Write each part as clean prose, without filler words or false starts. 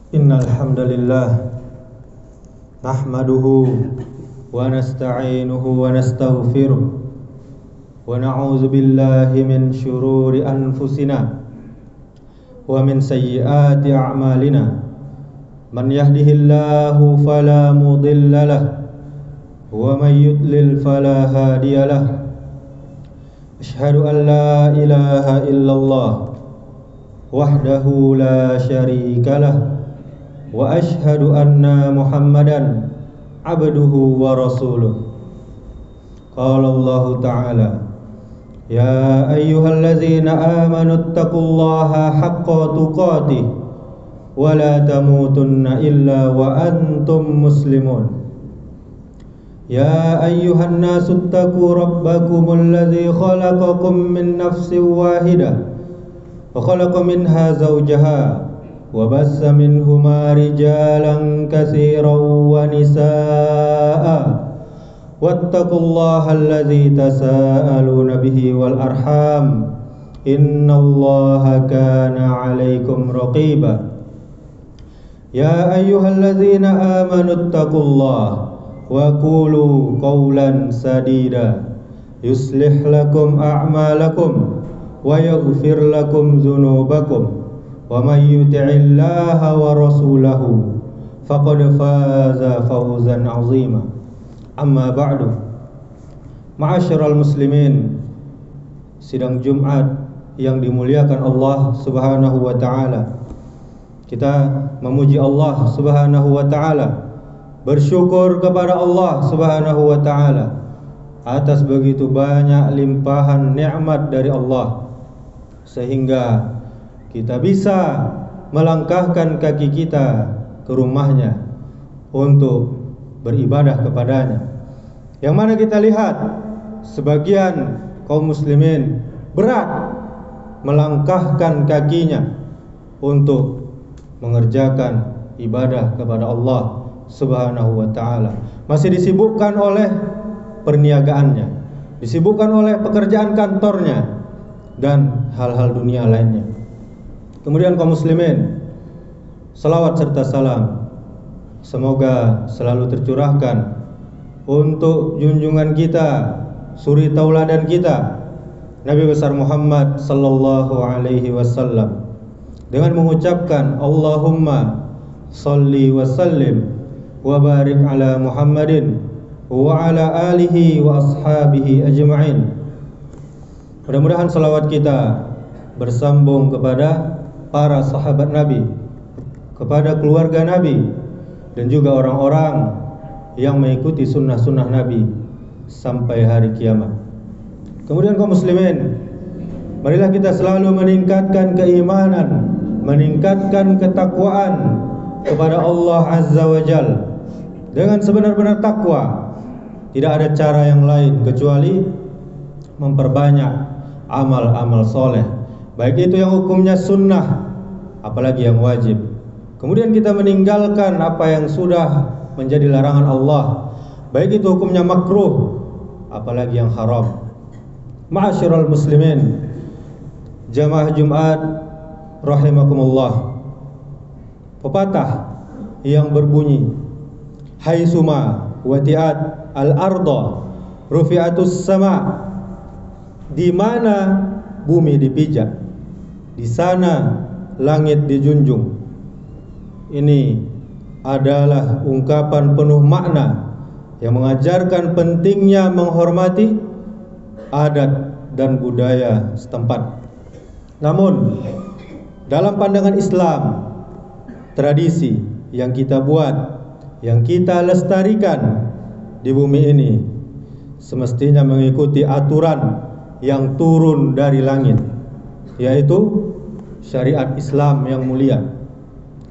Innal hamdalillah nahmaduhu wa nasta'inuhu wa nastaghfiruh wa na'udzu billahi min shururi anfusina wa min sayyiati a'malina. Man yahdihillahu fala mudilla lahu wa man yudlil fala hadiya lahu. Asyhadu an la ilaha illallah wahdahu la syarika lahu wa asyhadu anna Muhammadan abduhu wa rasuluh. Qala Allah Ta'ala, ya ayyuhallazina amanu taqullaha haqqa tuqatih wa la tamutunna illa wa antum muslimun. Ya ayyuhan nasu taqu rabbakumul ladzi khalaqakum min nafsin wahidah wa khalaqa minha zawjaha wa bassa minhuma rijalan katsiran wa nisaa'a wattaqullaha alladzi tasaaluna bihi wal arham innallaha kana 'alaikum raqiba. Ya ayyuhalladzina amanu taqullaha wa qulu qawlan sadida yuslih lakum a'malakum wa yaghfir lakum dzunubakum wa may yuti'illaha wa rasulahu faqad faza fawzan 'azima. Amma ba'du. Ma'asyiral muslimin, sidang Jumat yang dimuliakan Allah Subhanahu wa taala. Kita memuji Allah Subhanahu wa taala, bersyukur kepada Allah Subhanahu wa taala atas begitu banyak limpahan nikmat dari Allah sehingga kita bisa melangkahkan kaki kita ke rumahnya untuk beribadah kepadanya. Yang mana kita lihat sebagian kaum muslimin berat melangkahkan kakinya untuk mengerjakan ibadah kepada Allah Subhanahu wa ta'ala. Masih disibukkan oleh perniagaannya, disibukkan oleh pekerjaan kantornya dan hal-hal dunia lainnya. Kemudian kaum muslimin, salawat serta salam semoga selalu tercurahkan untuk junjungan kita, suri tauladan kita, Nabi besar Muhammad sallallahu alaihi wasallam, dengan mengucapkan Allahumma shalli wa sallim wa barik ala Muhammadin wa ala alihi wa ashabihi ajma'in. Mudah-mudahan salawat kita bersambung kepada para sahabat Nabi, kepada keluarga Nabi, dan juga orang-orang yang mengikuti sunnah-sunnah Nabi sampai hari kiamat. Kemudian kaum muslimin, marilah kita selalu meningkatkan keimanan, meningkatkan ketakwaan kepada Allah Azza wa Jalla dengan sebenar-benar takwa. Tidak ada cara yang lain kecuali memperbanyak amal-amal soleh, baik itu yang hukumnya sunnah, apalagi yang wajib. Kemudian kita meninggalkan apa yang sudah menjadi larangan Allah, baik itu hukumnya makruh, apalagi yang haram. Ma'asyiral muslimin, jamaah Jumat rahimakumullah. Pepatah yang berbunyi, haitsuma wati'at al-arda rufi'atus sama, di mana bumi dipijak, di sana langit dijunjung. Ini adalah ungkapan penuh makna yang mengajarkan pentingnya menghormati adat dan budaya setempat. Namun dalam pandangan Islam, tradisi yang kita buat, yang kita lestarikan di bumi ini semestinya mengikuti aturan yang turun dari langit, yaitu syariat Islam yang mulia.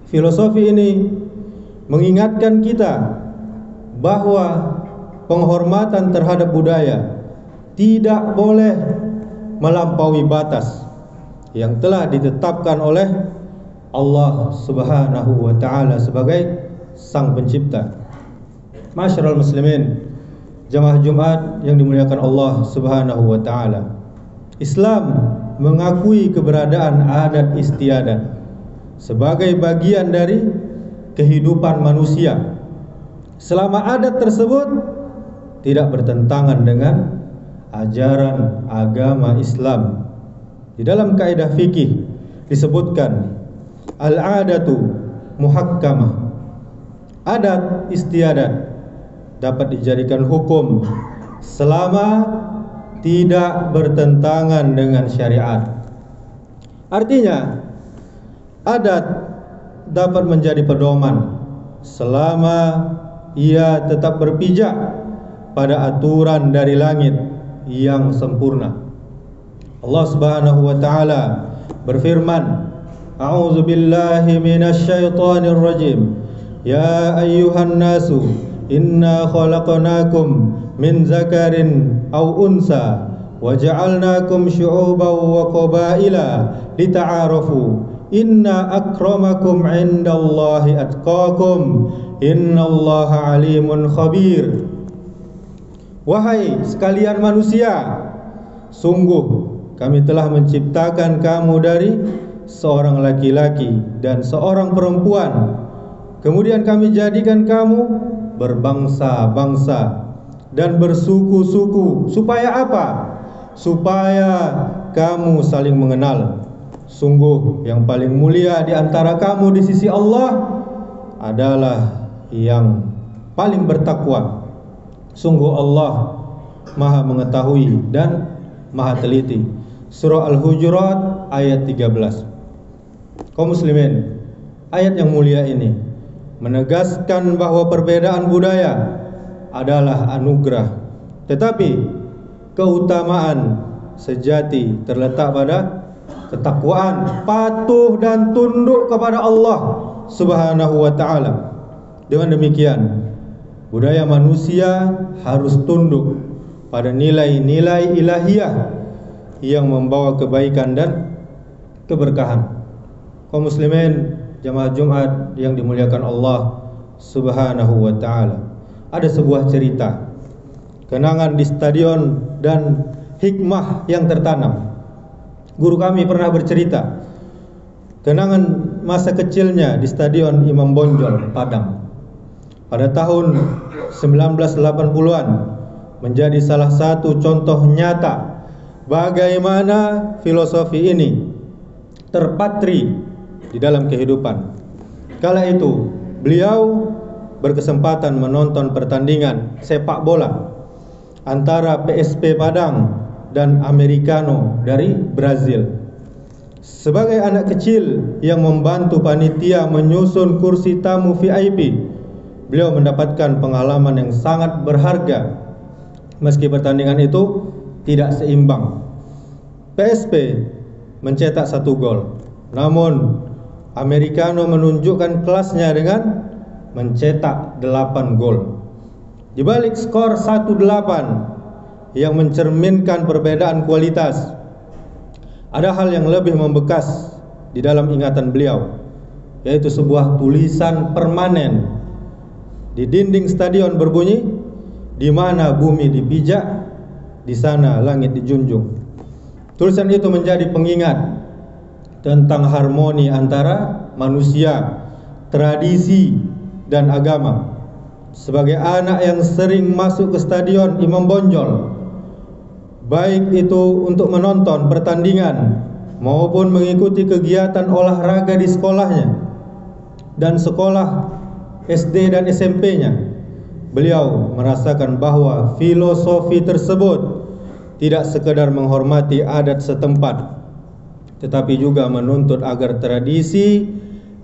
Filosofi ini mengingatkan kita bahwa penghormatan terhadap budaya tidak boleh melampaui batas yang telah ditetapkan oleh Allah Subhanahu wa ta'ala sebagai sang pencipta. Masyarul muslimin, jamaah Jumat yang dimuliakan Allah Subhanahu wa ta'ala, Islam mengakui keberadaan adat istiadat sebagai bagian dari kehidupan manusia selama adat tersebut tidak bertentangan dengan ajaran agama Islam. Di dalam kaidah fikih disebutkan al-adatu muhakkamah. Adat istiadat dapat dijadikan hukum selama tidak bertentangan dengan syariat. Artinya, adat dapat menjadi pedoman selama ia tetap berpijak pada aturan dari langit yang sempurna. Allah Subhanahu wa taala berfirman, A'udzu billahi minasyaitonir rajim. Ya ayyuhan nasu inna khalaqnakum min zakarin aw unsa wa ja'alnakum syu'uban wa qabaila lita'arafu inna akramakum 'indallahi atqakum innallaha alimun khabir. Wahai sekalian manusia, sungguh kami telah menciptakan kamu dari seorang laki-laki dan seorang perempuan. Kemudian kami jadikan kamu berbangsa-bangsa dan bersuku-suku. Supaya apa? Supaya kamu saling mengenal. Sungguh yang paling mulia di antara kamu di sisi Allah adalah yang paling bertakwa. Sungguh Allah Maha mengetahui dan Maha teliti. Surah Al-Hujurat ayat 13. Kaum muslimin, ayat yang mulia ini menegaskan bahwa perbedaan budaya adalah anugerah, tetapi keutamaan sejati terletak pada ketakwaan, patuh dan tunduk kepada Allah Subhanahu wa taala. Dengan demikian, budaya manusia harus tunduk pada nilai-nilai ilahiyah yang membawa kebaikan dan keberkahan. Kaum muslimin jamaah Jumat yang dimuliakan Allah Subhanahu wa taala. Ada sebuah cerita kenangan di stadion dan hikmah yang tertanam. Guru kami pernah bercerita kenangan masa kecilnya di stadion Imam Bonjol, Padang. Pada tahun 1980-an menjadi salah satu contoh nyata bagaimana filosofi ini terpatri di dalam kehidupan. Kala itu beliau berkesempatan menonton pertandingan sepak bola antara PSP Padang dan Americano dari Brazil. Sebagai anak kecil yang membantu panitia menyusun kursi tamu VIP, beliau mendapatkan pengalaman yang sangat berharga. Meski pertandingan itu tidak seimbang, PSP mencetak 1 gol, namun Americano menunjukkan kelasnya dengan mencetak 8 gol. Di balik skor 1-8 yang mencerminkan perbedaan kualitas, ada hal yang lebih membekas di dalam ingatan beliau, yaitu sebuah tulisan permanen di dinding stadion berbunyi, di mana bumi dipijak, di sana langit dijunjung. Tulisan itu menjadi pengingat tentang harmoni antara manusia, tradisi, dan agama. Sebagai anak yang sering masuk ke stadion Imam Bonjol, baik itu untuk menonton pertandingan maupun mengikuti kegiatan olahraga di sekolahnya dan sekolah SD dan SMP-nya, beliau merasakan bahwa filosofi tersebut tidak sekedar menghormati adat setempat, tetapi juga menuntut agar tradisi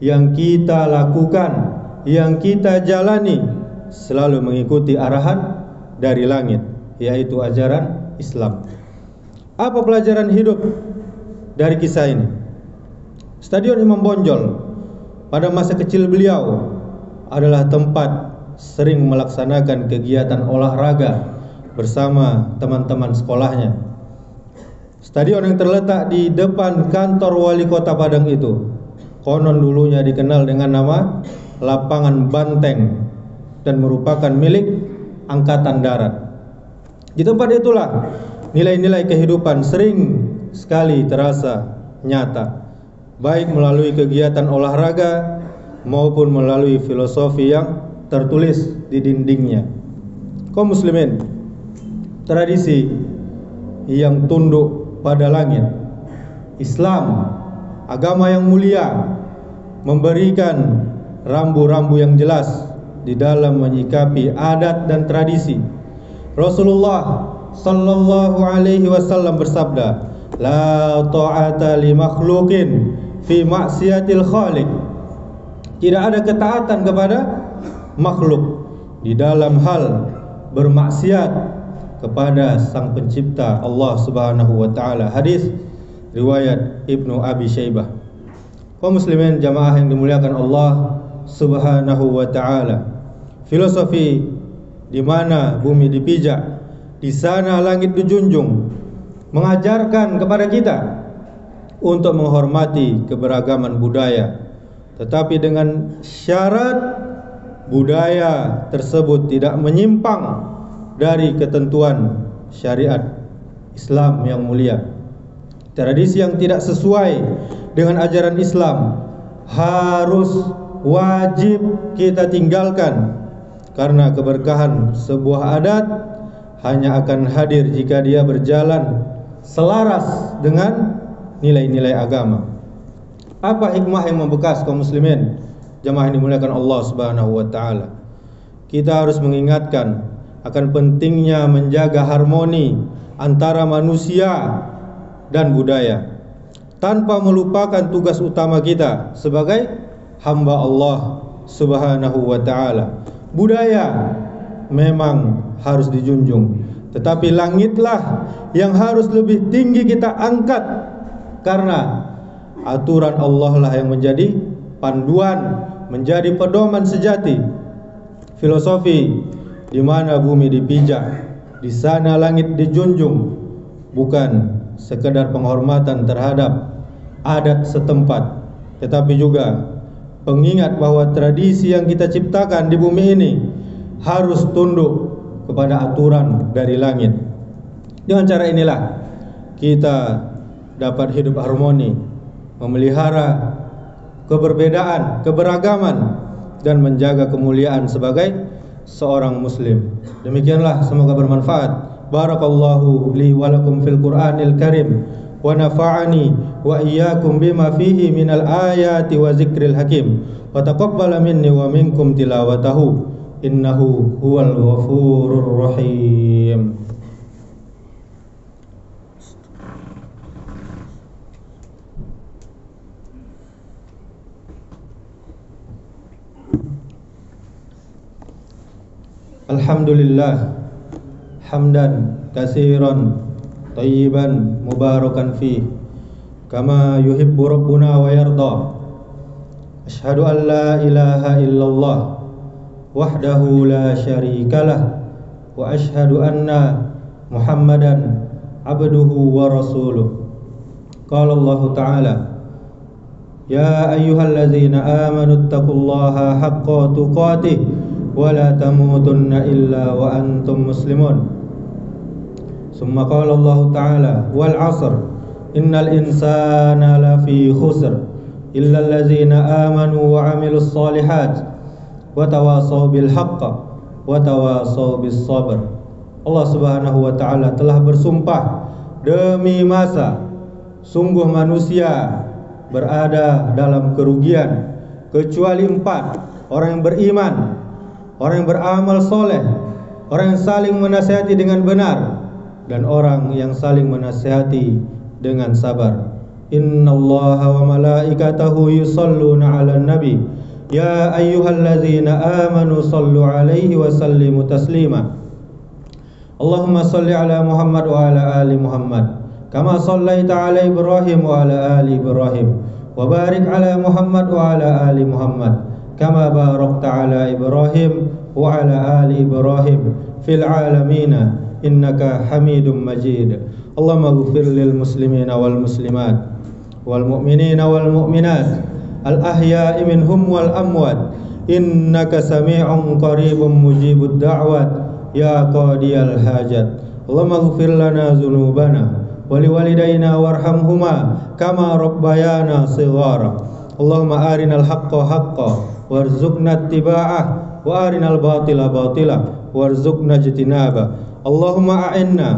yang kita lakukan, yang kita jalani, selalu mengikuti arahan dari langit, yaitu ajaran Islam. Apa pelajaran hidup dari kisah ini? Stadion Imam Bonjol pada masa kecil beliau adalah tempat sering melaksanakan kegiatan olahraga bersama teman-teman sekolahnya. Stadion yang terletak di depan kantor wali kota Padang itu konon dulunya dikenal dengan nama Lapangan Banteng dan merupakan milik Angkatan Darat. Di tempat itulah nilai-nilai kehidupan sering sekali terasa nyata, baik melalui kegiatan olahraga maupun melalui filosofi yang tertulis di dindingnya. Kaum muslimin, tradisi yang tunduk pada langit, Islam, agama yang mulia, memberikan rambu-rambu yang jelas di dalam menyikapi adat dan tradisi. Rasulullah sallallahu alaihi wasallam bersabda, "La ta'ata li makhluqin fi maksiatil khaliq." Tidak ada ketaatan kepada makhluk di dalam hal bermaksiat kepada Sang Pencipta Allah Subhanahu wa taala. Hadis riwayat Ibnu Abi Syaibah. Kaum muslimin jamaah yang dimuliakan Allah Subhanahu wa taala. Filosofi di mana bumi dipijak, di sana langit dijunjung, mengajarkan kepada kita untuk menghormati keberagaman budaya, tetapi dengan syarat budaya tersebut tidak menyimpang dari ketentuan syariat Islam yang mulia. Tradisi yang tidak sesuai dengan ajaran Islam harus wajib kita tinggalkan, karena keberkahan sebuah adat hanya akan hadir jika dia berjalan selaras dengan nilai-nilai agama. Apa hikmah yang membekas kaum muslimin jamaah yang dimuliakan Allah Subhanahu wa taala? Kita harus mengingatkan akan pentingnya menjaga harmoni antara manusia dan budaya, tanpa melupakan tugas utama kita sebagai hamba Allah Subhanahu wa taala. Budaya memang harus dijunjung, tetapi langitlah yang harus lebih tinggi kita angkat, karena aturan Allah lah yang menjadi panduan, menjadi pedoman sejati. Filosofi di mana bumi dipijak, di sana langit dijunjung, bukan sekedar penghormatan terhadap adat setempat, tetapi juga pengingat bahwa tradisi yang kita ciptakan di bumi ini harus tunduk kepada aturan dari langit. Dengan cara inilah kita dapat hidup harmoni, memelihara keberbedaan, keberagaman, dan menjaga kemuliaan sebagai seorang muslim. Demikianlah, semoga bermanfaat. Barakallahu li wa lakum fil Qur'anil Karim wa nafa'ani wa iyyakum bima fihi minal ayati wa zikril hakim wa taqabbala minni wa minkum tilawatahu innahu huwal ghafurur rahim. Alhamdulillah hamdan katsiran tayyiban mubarakan fi kama yuhibbu rabbuna wa yarda. Asyhadu an la ilaha illallah wahdahu la syarikalah wa asyhadu anna Muhammadan abduhu wa rasuluh. Qala Allah Ta'ala, ya ayyuhallazina amanu taqullaha haqqa tuqatih wa la tamutunna illa wa antum muslimun. Summa qala Allah Ta'ala, wal 'asr innal insana lafi khusr illa allazina amanu wa 'amilus solihat wa tawasaw bil haqq wa tawasaw bis sabr. Allah Subhanahu wa taala telah bersumpah demi masa, sungguh manusia berada dalam kerugian kecuali 4: orang yang beriman, orang yang beramal soleh, orang yang saling menasihati dengan benar, dan orang yang saling menasihati dengan sabar. Innallaha wa malaikatahu yusalluna 'alan nabi ya ayyuhallazina amanu sallu 'alaihi wa sallimu taslima. Allahumma salli 'ala Muhammad wa 'ala ali Muhammad kama sallaita 'ala Ibrahim wa 'ala ali Ibrahim wa barik 'ala Muhammad wa 'ala ali Muhammad kama barakta 'ala Ibrahim wa 'ala ali Ibrahim fil 'alamin innaka Hamidum Majid. Allahumma ighfir lil muslimina wal muslimat wal mu'minina wal mu'minat al ahya'i minhum wal amwat innaka sami'un qaribun mujibud da'wat ya qadiyal hajat. Allahumma ighfir lana dzunubana wa liwalidayna warhamhuma kama rabbayana shighara. Allahumma arinal haqqa haqqan warzuqna ittiba'ah wa arinal batila batila warzuqna ijtinaba. Allahumma a'inna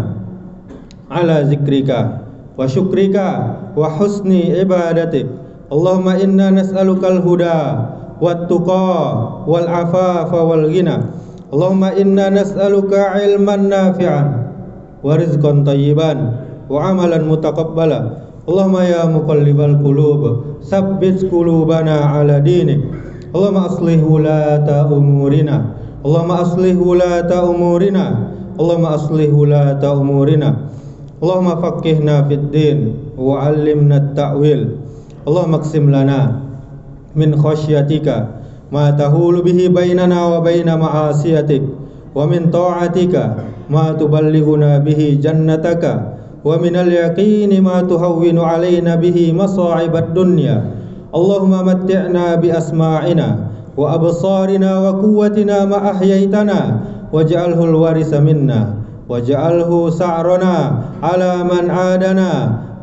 ala zikrika wa syukrika wa husni ibadatik. Allahumma inna nas'alukal huda wat tuqa wal afafa wal ghina. Allahumma inna nas'aluka ilman nafi'an wa rizqan thayyiban wa amalan mutaqabbala. Allahumma ya muqallibal qulub tsabbit qulubana ala dinik. Allahumma aslih wulata umurina. Allahumma aslih wulata umurina. Allahumma aslih wulata umurina. Allahumma faqihna fid din wa 'allimna at-ta'wil. Allahumma qsim lana min khasyatika ma tahulu bihi bainana wa baina ma'asiyatik wa min ta'atika ma tuballighuna bihi jannataka wa minal yaqini ma tuhawwinu alaina bihi masa'ibad dunya. Allahumma matti'na bi asma'ina wa absarina wa quwwatina ma ahyaitana waj'alhu al-warisa minna waj'alhu sa'rana ala man adana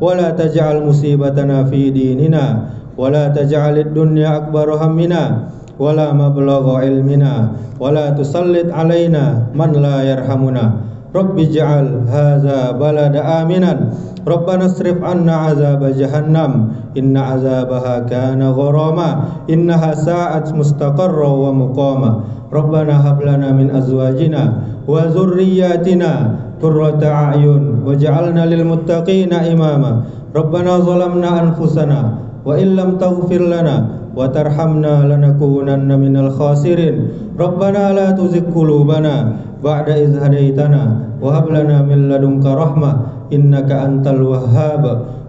wa la taj'al musibatana fi dinina wa la taj'al ad-dunya akbar hammina wa la mablagha ilmina wa la tusallit alaina man la yarhamuna. Rabbi ij'al hadza balada aminan. Rabbana asrif 'anna 'azaba jahannam inna 'azabaha kana gharama innaha sa'at mustaqarra wa muqama. Rabbana hab lana min azwajina wa dhurriyyatina qurrata a'yun waj'alna lil muttaqina imama. Rabbana zalamna anfusana wa illam taghfir lana wa tarhamna lanakunanna minal khasirin. Rabbana la tuzigh qulubana ba'da idh hadaitana wa hab lana min ladunka rahmah innaka antal wahhab.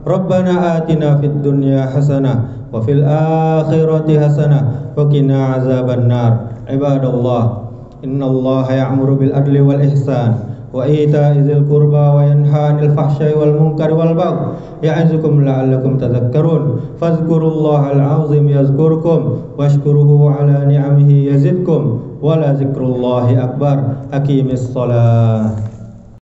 Rabbana atina fid dunya hasanah wa fil akhirati hasanah wa qina azaban nar. Ibadallah, innallaha ya'muru bil adli wal ihsan wa ita'i dzil qurba wa yanha 'anil fahsya'i wal munkari wal baghi ya'izukum la'allakum tadhakkarun. Fadhkurullahal 'azim yazkurkum washkuruhu 'ala ni'amihi yazidkum wa la dzikrullahi akbar. Aqimis shalah.